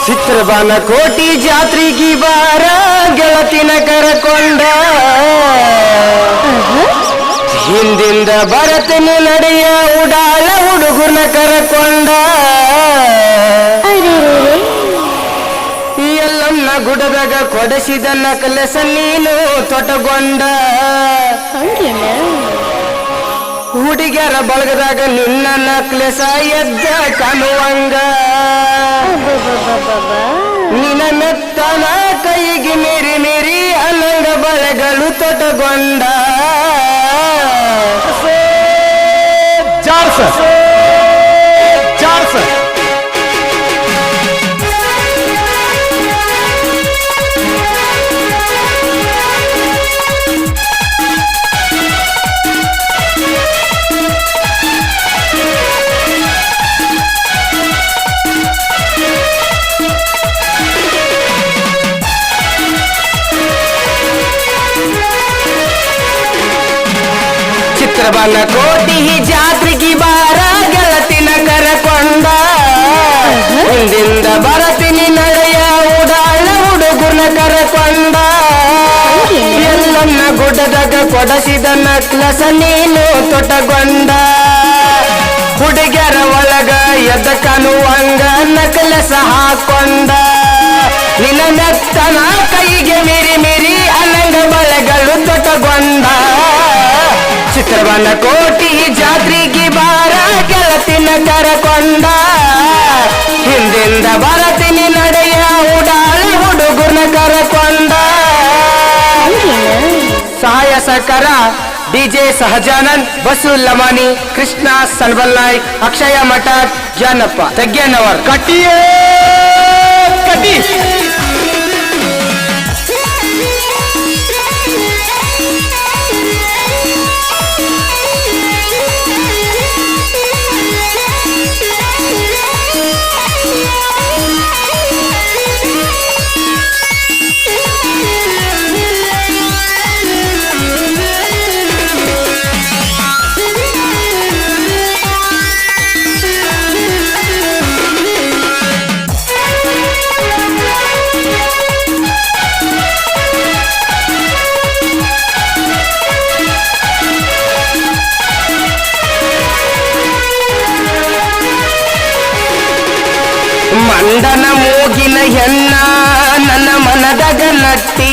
ಚಿತ್ರಬಾನ ಕೋಟಿ ಜಾತ್ರೆಗೆ ಬಾರ ಗೆಳತಿನ ಕರಕೊಂಡ ಹಿಂದಿಂದ ಬರತನ ನಡೆಯ ಉಡಾಳ ಹುಡುಗನ ಕರಕೊಂಡ ಎಲ್ಲಮ್ಮ ಗುಡದಾಗ ಕೊಡಸಿದ ನಕಲಸ ನೀನು ತೊಟಗೊಂಡ ಹುಡುಗಿಯರ ಬಳಗದಾಗ ನಿನ್ನ ನಕ್ಲೆಸ ಎದ್ದ ಕಾಣುವಂಗ ನಿನ್ನ ಮೆತ್ತನ ಕೈಗೆ ಮೇರಿ ಮೇರಿ ಅನಂಗ ಬಳೆಗಳು ತೊಟಗೊಂಡ ಚಿತ್ರಬಾನ ಕೋಟಿ ಜಾತ್ರೆಗೆ ಬಾರ ಗೆಳತಿನ ಕರಕೊಂಡ ಹಿಂದಿಂದ ಬರತೀನಿ ನಡೆಯ ಉಡಾಳ ಹುಡುಗನ ಕರಕೊಂಡ ಎಲ್ಲನ್ನ ಗುಡ್ಡದಾಗ ಕೊಡಸಿದ ನಕ್ಲಸ ನೀನು ತೊಟಗೊಂಡ ಹುಡುಗರ ಒಳಗ ಎದ್ದ ಕಾಣುವಂಗ ನಕಲಸ ಹಾಕೊಂಡ ನಿನ್ನ ಮೆತ್ತನ ಕೈಗೆ ಮಿರಿ ಮಿರಿ ಅನಂಗ ಬಳೆಗಳು ತೊಟಗೊಂಡ ಚಿತ್ರಬಾನ ಕೋಟಿ ಜಾತ್ರೆಗೆ ಬಾರ ಗೆಳತಿನ ಕರಕೊಂಡ ಹಿಂದಿಂದ ಬರತೀನಿ ನಡೆಯ ಉಡಾಳ ಹುಡುಗನ ಕರಕೊಂಡ ಸಹಾಯ ಸಹಕಾರ ಡಿಜೆ ಸಹಜಾನಂದ್ ಬಸು ಲಮಾನಿ ಕೃಷ್ಣ ಸನ್ಬಲ್ ನಾಯ್ಕ್ ಅಕ್ಷಯ ಮಠ ಜಾನಪ್ಪ ತಗ್ಗನವರ್ ಕಟ್ಟಿಯೇ ಕಟ್ಟಿ ಮಂಡನ ಮೂಗಿನ ಹೆಣ್ಣ ನನ್ನ ಮನದಾಗ ನಟ್ಟಿ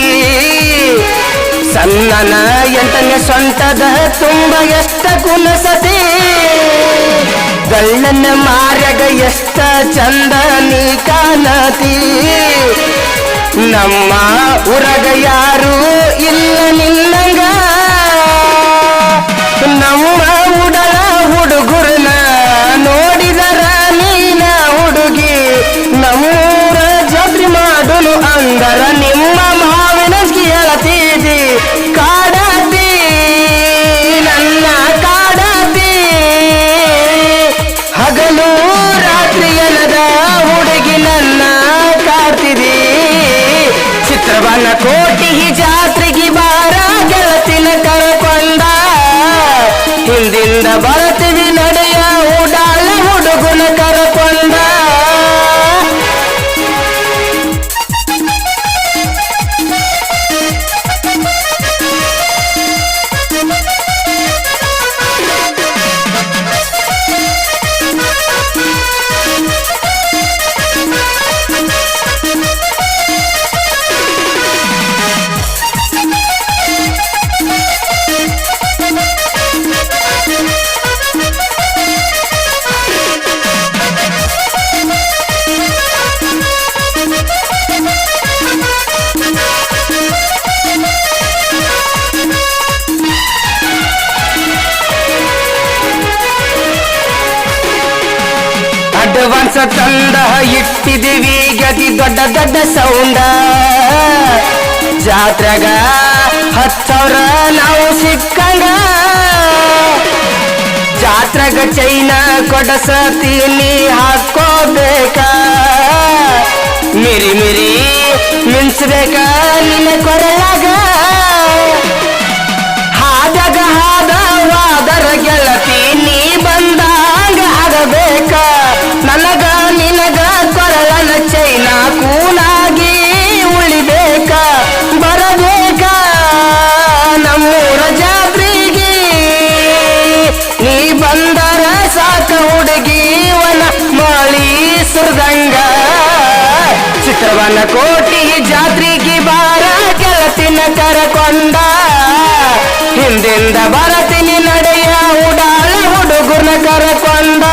ಸಣ್ಣನ ಎಂಟನೇ ಸೊಂಟದ ತುಂಬ ಎಷ್ಟ ಕುನಸತಿ ಗಳ್ಳನ ಮಾರ್ಯಾಗ ಎಷ್ಟ ಚಂದ ನೀ ಕಾಣತಿ ನಮ್ಮ ಊರಾಗ ಯಾರು ಇಲ್ಲ ನಿನ್ನಂಗ ನಮ್ಮ ಉಡಲ ಹುಡುಗರನ ನೋಡಿದರ ನೀನ ಹುಡುಗಿ ನಮ್ಮೂರ ಜಾತ್ರೆ ಮಾಡುನು ಅಂದರ ನಿಮ್ಮ ಮಾವಿನ ಕೇಳತೀದಿ ಕಾಡತಿ ನನ್ನ ಕಾಡತಿ ಹಗಲು ರಾತ್ರಿ ಎನ್ನದ ಹುಡುಗಿ ನನ್ನ ಕಾಡ್ತಿದಿ ಚಿತ್ರಬಾನ ಕೋಟಿ ಜಾತ್ರೆಗೆ ಬಾರ ಗೆಳತಿನ ಕರಕೊಂಡ ಹಿಂದಿಂದ ಬರತೀವಿ ನಡೆಯ ಉಡಾಳ ಹುಡುಗನ ಕರಕೊಂಡ ಅಡ್ವಾನ್ಸ್ ತಂದ ಇಟ್ಟಿದೀವಿ ಗತಿ ದೊಡ್ಡ ದೊಡ್ಡ ಸೌಂಡ ಜಾತ್ರೆಗ 10,000 ನಾವು ಸಿಕ್ಕಂಗ ಜಾತ್ರೆಗ ಚೈನ ಕೊಡಸತೀನಿ ಹಾಕೋಬೇಕ ಮಿರಿ ಮಿರಿ ಮಿಂಚಬೇಕ ನಿನ್ನ ಕೊರಲಾಗ ಹಾದಾಗ ಹಾದವಾದರ ಗೆಳತಿ ನೀ ಬಂದಾಗ ಆಗಬೇಕ ನನಗ ನಿನಗ ಕೊರಳನ ಚೈನಾ ಸುರದಂಗ ಚಿತ್ರವನ ಕೋಟಿ ಜಾತ್ರೆಗೆ ಬಾರ ಗೆಳತಿನ ಕರಕೊಂಡ ಹಿಂದಿಂದ ಬರತೀನಿ ನಡೆಯ ಉಡಾಳ ಹುಡುಗನ ಕರಕೊಂಡ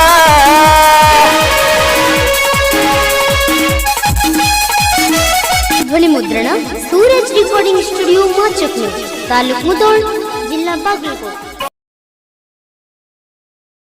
ಧ್ವನಿ ಮುದ್ರಣ ಸೂರಜ್ ರೆಕಾರ್ಡಿಂಗ್ ಸ್ಟುಡಿಯೋ ಮಾಚಕ್ನೆ ತಾಲೂಕು ಮುಧೋಳ್ ಜಿಲ್ಲಾ ಬಾಗಲಕೋಟೆ